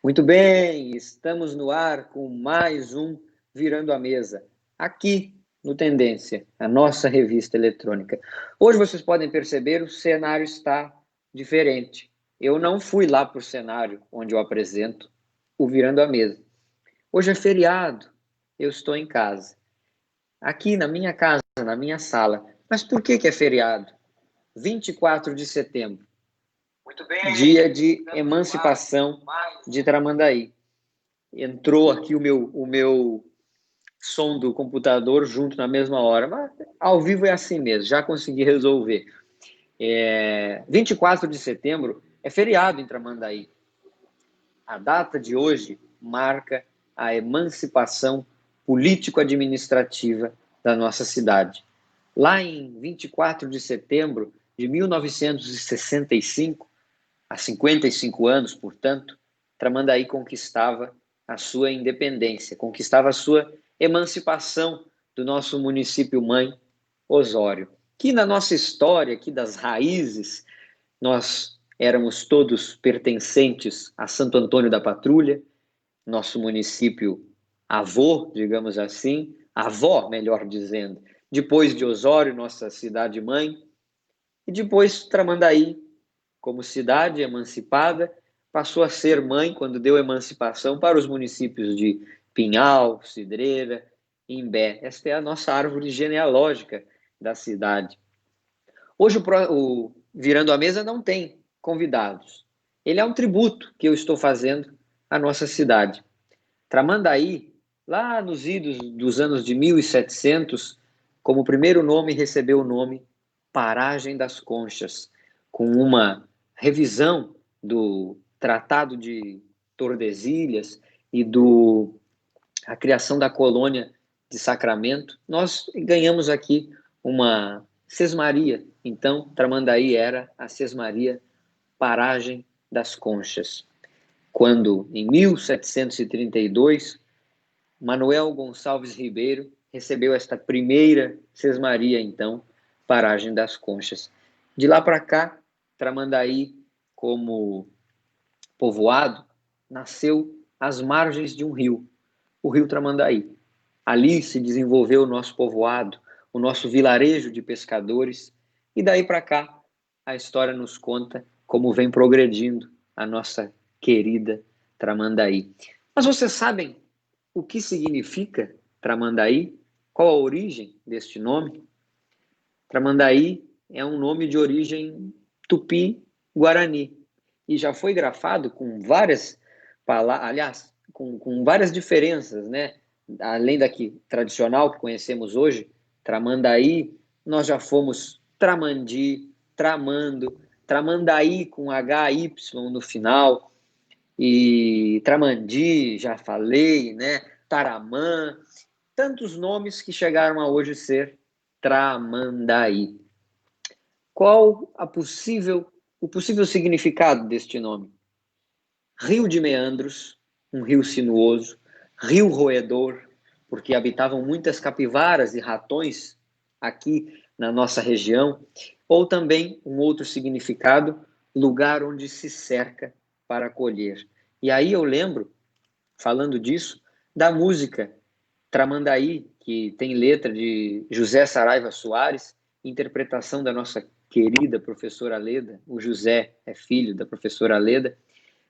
Muito bem, estamos no ar com mais um Virando a Mesa, aqui no Tendência, a nossa revista eletrônica. Hoje vocês podem perceber, o cenário está diferente. Eu não fui lá para o cenário onde eu apresento o Virando a Mesa. Hoje é feriado, eu estou em casa. Aqui na minha casa, na minha sala. Mas por que é feriado? 24 de setembro, dia de emancipação de Tramandaí. Entrou aqui o meu som do computador junto na mesma hora, mas ao vivo é assim mesmo, já consegui resolver. 24 de setembro é feriado em Tramandaí. A data de hoje marca a emancipação político-administrativa da nossa cidade. Lá em 24 de setembro de 1965, há 55 anos, portanto, Tramandaí conquistava a sua independência, conquistava a sua emancipação do nosso município-mãe, Osório. Que na nossa história, aqui das raízes, nós éramos todos pertencentes a Santo Antônio da Patrulha, nosso município avô, digamos assim, avó, melhor dizendo. Depois de Osório, nossa cidade-mãe, e depois Tramandaí, como cidade emancipada, passou a ser mãe quando deu emancipação para os municípios de Pinhal, Cidreira e Imbé. Esta é a nossa árvore genealógica da cidade. Hoje o Virando a Mesa não tem convidados. Ele é um tributo que eu estou fazendo à nossa cidade. Tramandaí, lá nos idos dos anos de 1700, como primeiro nome recebeu o nome Paragem das Conchas, com uma revisão do Tratado de Tordesilhas e a criação da colônia de Sacramento, nós ganhamos aqui uma sesmaria. Então, Tramandaí era a sesmaria Paragem das Conchas. Quando, em 1732, Manuel Gonçalves Ribeiro recebeu esta primeira sesmaria, então, Paragem das Conchas. De lá para cá, Tramandaí, como povoado, nasceu às margens de um rio, o Rio Tramandaí. Ali se desenvolveu o nosso povoado, o nosso vilarejo de pescadores, e daí para cá a história nos conta como vem progredindo a nossa querida Tramandaí. Mas vocês sabem o que significa Tramandaí? Qual a origem deste nome? Tramandaí é um nome de origem tupi-guarani e já foi grafado com várias palavras, aliás, com várias diferenças, né? Além daqui tradicional que conhecemos hoje, Tramandaí, nós já fomos Tramandi, Tramando, Tramandaí com HY no final, e Tramandi, já falei, né? Taramã, tantos nomes que chegaram a hoje ser Tramandaí. Qual o possível significado deste nome? Rio de meandros, um rio sinuoso, rio roedor, porque habitavam muitas capivaras e ratões aqui na nossa região, ou também um outro significado, lugar onde se cerca para colher. E aí eu lembro, falando disso, da música Tramandaí, que tem letra de José Saraiva Soares, interpretação da nossa querida professora Leda. O José é filho da professora Leda,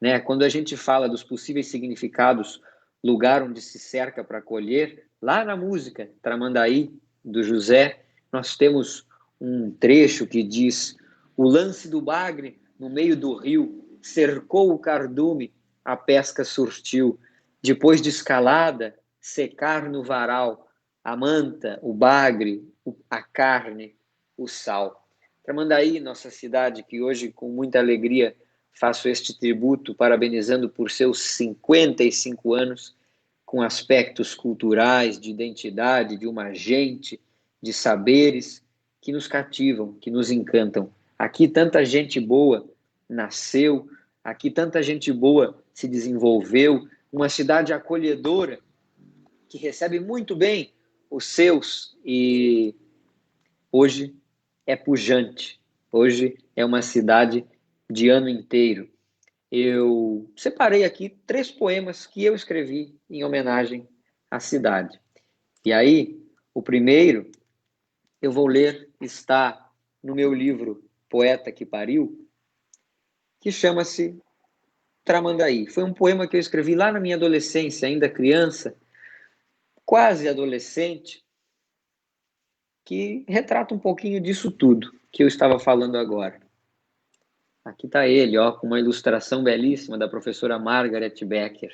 né? Quando a gente fala dos possíveis significados, lugar onde se cerca para colher, lá na música Tramandaí, do José, nós temos um trecho que diz: o lance do bagre no meio do rio cercou o cardume, a pesca surtiu. Depois de escalada, secar no varal, a manta, o bagre, a carne, o sal. Tramandaí, nossa cidade, que hoje, com muita alegria, faço este tributo parabenizando por seus 55 anos, com aspectos culturais, de identidade, de uma gente, de saberes que nos cativam, que nos encantam. Aqui tanta gente boa nasceu, aqui tanta gente boa se desenvolveu, uma cidade acolhedora que recebe muito bem os seus e hoje é pujante, hoje é uma cidade de ano inteiro. eu separei aqui 3 poemas que eu escrevi em homenagem à cidade. E aí, o primeiro, eu vou ler, está no meu livro Poeta que Pariu, que chama-se Tramandaí. Foi um poema que eu escrevi lá na minha adolescência, ainda criança, quase adolescente, que retrata um pouquinho disso tudo que eu estava falando agora. Aqui está ele, ó, com uma ilustração belíssima da professora Margaret Becker.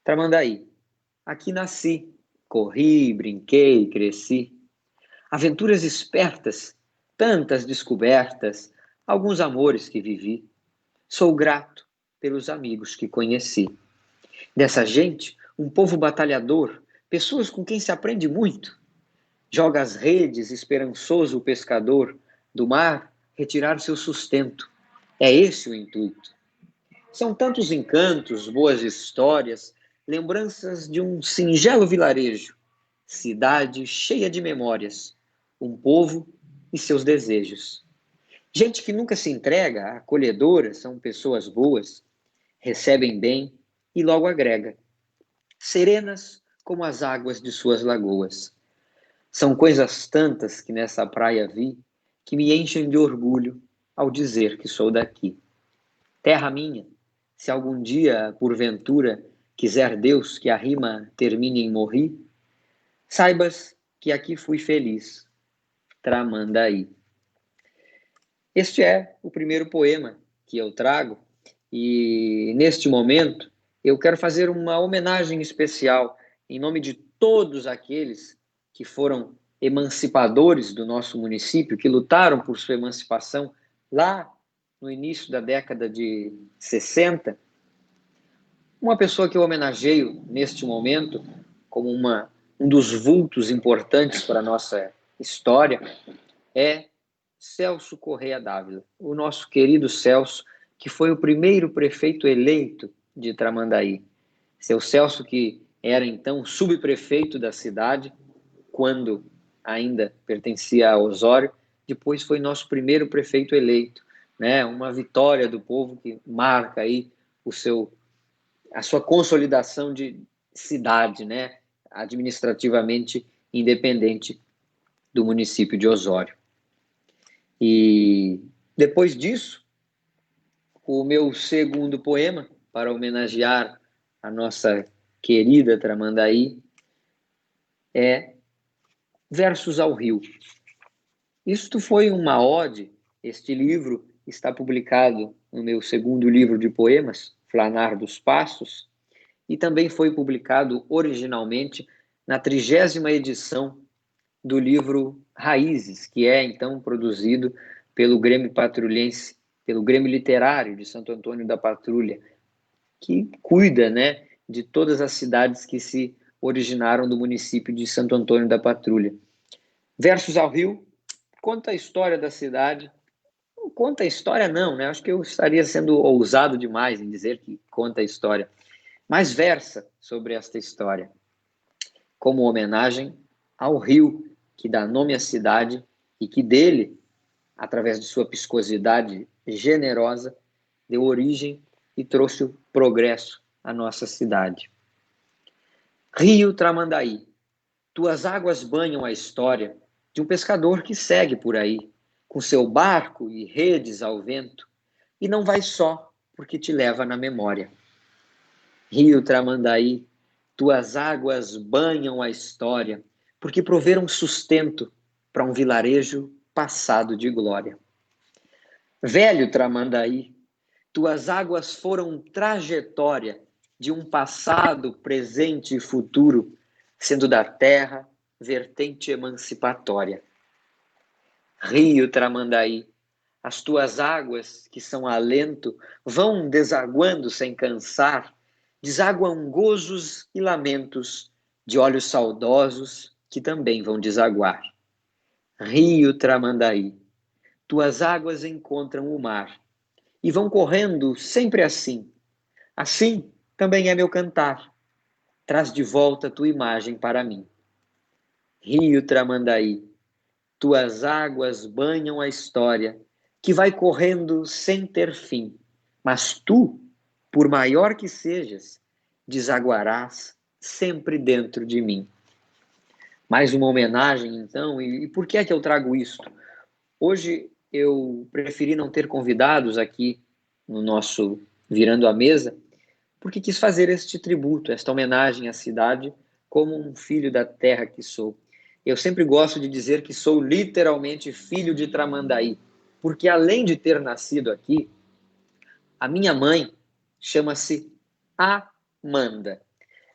Tramandaí. Aqui nasci, corri, brinquei, cresci. Aventuras espertas, tantas descobertas, alguns amores que vivi. Sou grato pelos amigos que conheci. Dessa gente, um povo batalhador, pessoas com quem se aprende muito. Joga as redes, esperançoso o pescador, do mar retirar seu sustento. É esse o intuito. São tantos encantos, boas histórias, lembranças de um singelo vilarejo, cidade cheia de memórias, um povo e seus desejos. Gente que nunca se entrega, acolhedora, são pessoas boas, recebem bem e logo agrega. Serenas como as águas de suas lagoas. São coisas tantas que nessa praia vi, que me enchem de orgulho ao dizer que sou daqui. Terra minha, se algum dia, porventura, quiser Deus que a rima termine em morri, saibas que aqui fui feliz, Tramandaí. Este é o primeiro poema que eu trago e, neste momento, eu quero fazer uma homenagem especial em nome de todos aqueles que foram emancipadores do nosso município, que lutaram por sua emancipação lá no início da década de 60. Uma pessoa que eu homenageio neste momento como um dos vultos importantes para a nossa história é Celso Correia d'Ávila, o nosso querido Celso, que foi o primeiro prefeito eleito de Tramandaí. Seu Celso, que era então subprefeito da cidade, quando ainda pertencia a Osório, depois foi nosso primeiro prefeito eleito, né? Uma vitória do povo que marca aí a sua consolidação de cidade, né? Administrativamente independente do município de Osório. E depois disso, o meu segundo poema, para homenagear a nossa querida Tramandaí, é Versos ao Rio. Isto foi uma ode, este livro está publicado no meu segundo livro de poemas, Flanar dos Passos, e também foi publicado originalmente na 30ª edição do livro Raízes, que é então produzido pelo Grêmio Patrulhense, pelo Grêmio Literário de Santo Antônio da Patrulha, que cuida, né, de todas as cidades que se originaram do município de Santo Antônio da Patrulha. Versos ao Rio conta a história da cidade. Não conta a história não, né? Acho que eu estaria sendo ousado demais em dizer que conta a história, mas versa sobre esta história, como homenagem ao rio que dá nome à cidade e que dele, através de sua piscosidade generosa, deu origem e trouxe o progresso à nossa cidade. Rio Tramandaí, tuas águas banham a história de um pescador que segue por aí, com seu barco e redes ao vento, e não vai só, porque te leva na memória. Rio Tramandaí, tuas águas banham a história, porque proveram sustento para um vilarejo passado de glória. Velho Tramandaí, tuas águas foram trajetória de um passado, presente e futuro, sendo da terra vertente emancipatória. Rio Tramandaí, as tuas águas, que são alento, vão desaguando sem cansar, desaguam gozos e lamentos de olhos saudosos que também vão desaguar. Rio Tramandaí, tuas águas encontram o mar e vão correndo sempre assim. Assim também é meu cantar. Traz de volta tua imagem para mim. Rio Tramandaí, tuas águas banham a história que vai correndo sem ter fim, Mas tu, por maior que sejas, desaguarás sempre dentro de mim. Mais uma homenagem, então, e por que é que eu trago isto? Hoje eu preferi não ter convidados aqui no nosso Virando a Mesa, porque quis fazer este tributo, esta homenagem à cidade, como um filho da terra que sou. Eu sempre gosto de dizer que sou literalmente filho de Tramandaí, porque além de ter nascido aqui, a minha mãe chama-se Amanda.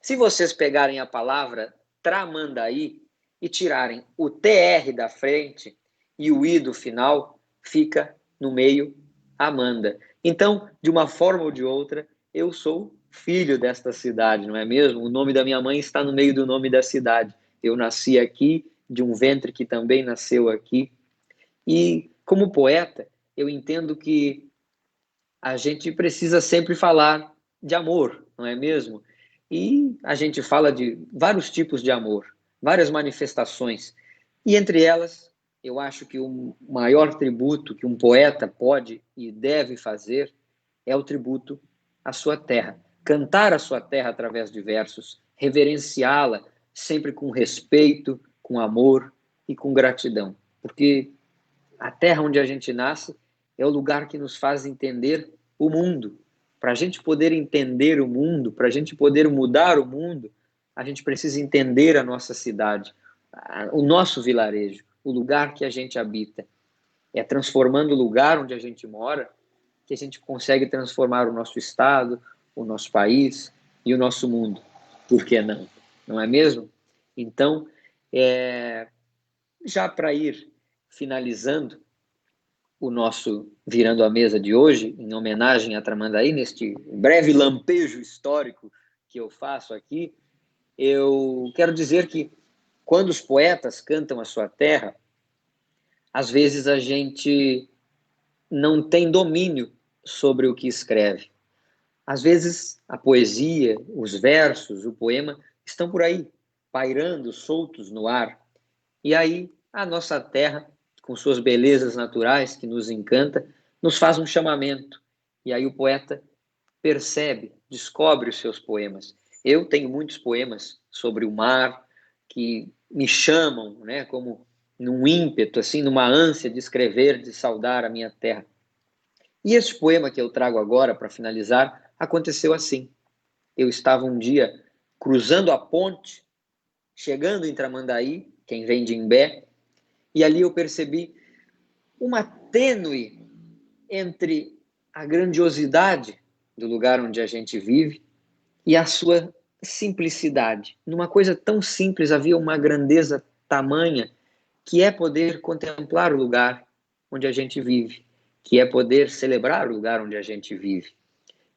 Se vocês pegarem a palavra Tramandaí e tirarem o TR da frente e o I do final, fica no meio Amanda. Então, de uma forma ou de outra, eu sou filho desta cidade, não é mesmo? O nome da minha mãe está no meio do nome da cidade. Eu nasci aqui, de um ventre que também nasceu aqui. E, como poeta, eu entendo que a gente precisa sempre falar de amor, não é mesmo? E a gente fala de vários tipos de amor, várias manifestações. E entre elas, eu acho que o maior tributo que um poeta pode e deve fazer é o tributo à sua terra. Cantar a sua terra através de versos, reverenciá-la sempre com respeito, com amor e com gratidão. Porque a terra onde a gente nasce é o lugar que nos faz entender o mundo. Para a gente poder entender o mundo, para a gente poder mudar o mundo, a gente precisa entender a nossa cidade, o nosso vilarejo, o lugar que a gente habita. É transformando o lugar onde a gente mora que a gente consegue transformar o nosso estado, o nosso país e o nosso mundo. Por que não? Não é mesmo? Então, já para ir finalizando, o nosso Virando a Mesa de hoje, em homenagem a Tramandaí, neste breve lampejo histórico que eu faço aqui, eu quero dizer que quando os poetas cantam a sua terra, às vezes a gente não tem domínio sobre o que escreve. Às vezes a poesia, os versos, o poema estão por aí, pairando, soltos no ar. E aí a nossa terra, com suas belezas naturais que nos encanta, nos faz um chamamento. E aí o poeta percebe, descobre os seus poemas. Eu tenho muitos poemas sobre o mar que me chamam, né, como num ímpeto, assim, numa ânsia de escrever, de saudar a minha terra. E esse poema que eu trago agora para finalizar aconteceu assim. Eu estava um dia cruzando a ponte, chegando em Tramandaí, quem vem de Imbé, e ali eu percebi uma tênue entre a grandiosidade do lugar onde a gente vive e a sua simplicidade. Numa coisa tão simples havia uma grandeza tamanha que é poder contemplar o lugar onde a gente vive, que é poder celebrar o lugar onde a gente vive.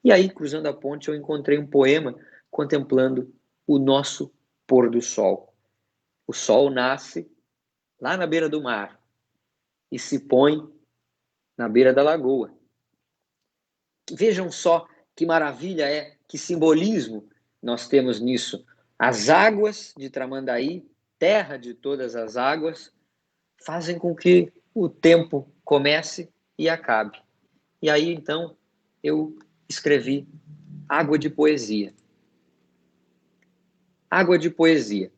E aí, cruzando a ponte, eu encontrei um poema contemplando o nosso pôr do sol. O sol nasce lá na beira do mar e se põe na beira da lagoa. Vejam só que maravilha é, que simbolismo nós temos nisso. As águas de Tramandaí, terra de todas as águas, fazem com que o tempo comece e acabe. E aí, então, eu escrevi Água de Poesia. Água de poesia.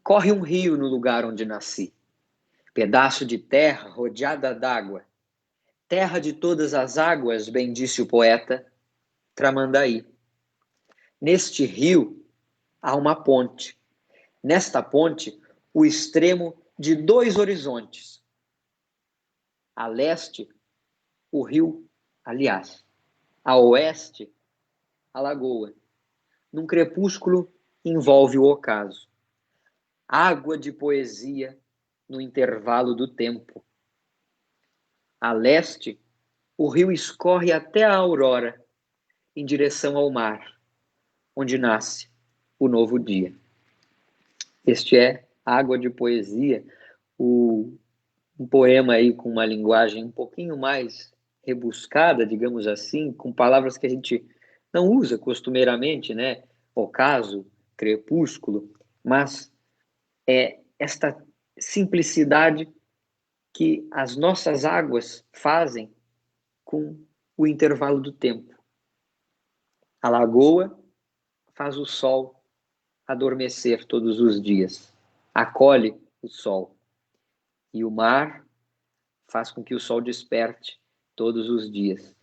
Corre um rio no lugar onde nasci. Pedaço de terra rodeada d'água. Terra de todas as águas, bem disse o poeta, Tramandaí. Neste rio há uma ponte. Nesta ponte, o extremo de dois horizontes. A leste, o rio, aliás. A oeste, a lagoa. Num crepúsculo envolve o ocaso. Água de poesia no intervalo do tempo. A leste, o rio escorre até a aurora, em direção ao mar, onde nasce o novo dia. Este é Água de Poesia, um poema aí com uma linguagem um pouquinho mais rebuscada, digamos assim, com palavras que a gente não usa costumeiramente, né? Ocaso, crepúsculo, mas é esta simplicidade que as nossas águas fazem com o intervalo do tempo. A lagoa faz o sol adormecer todos os dias, acolhe o sol. E o mar faz com que o sol desperte todos os dias.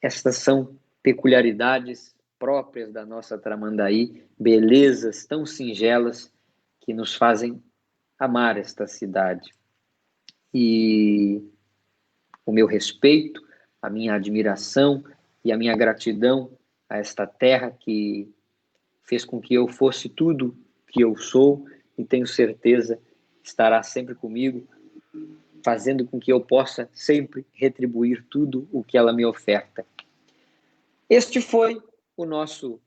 Estas são peculiaridades próprias da nossa Tramandaí, belezas tão singelas que nos fazem amar esta cidade. E o meu respeito, a minha admiração e a minha gratidão a esta terra que fez com que eu fosse tudo que eu sou e tenho certeza estará sempre comigo, fazendo com que eu possa sempre retribuir tudo o que ela me oferta. Este foi o nosso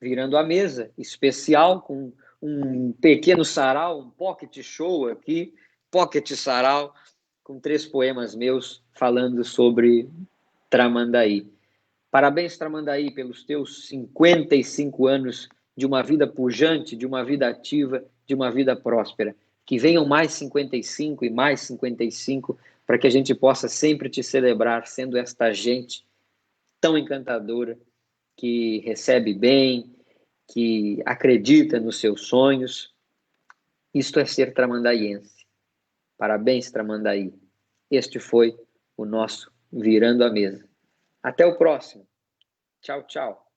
Virando a Mesa especial, com um pequeno sarau, um pocket show aqui, pocket sarau, com 3 poemas meus falando sobre Tramandaí. Parabéns, Tramandaí, pelos teus 55 anos de uma vida pujante, de uma vida ativa, de uma vida próspera. Que venham mais 55 e mais 55, para que a gente possa sempre te celebrar, sendo esta gente tão encantadora, que recebe bem, que acredita nos seus sonhos. Isto é ser tramandaiense. Parabéns, Tramandaí. Este foi o nosso Virando a Mesa. Até o próximo. Tchau, tchau.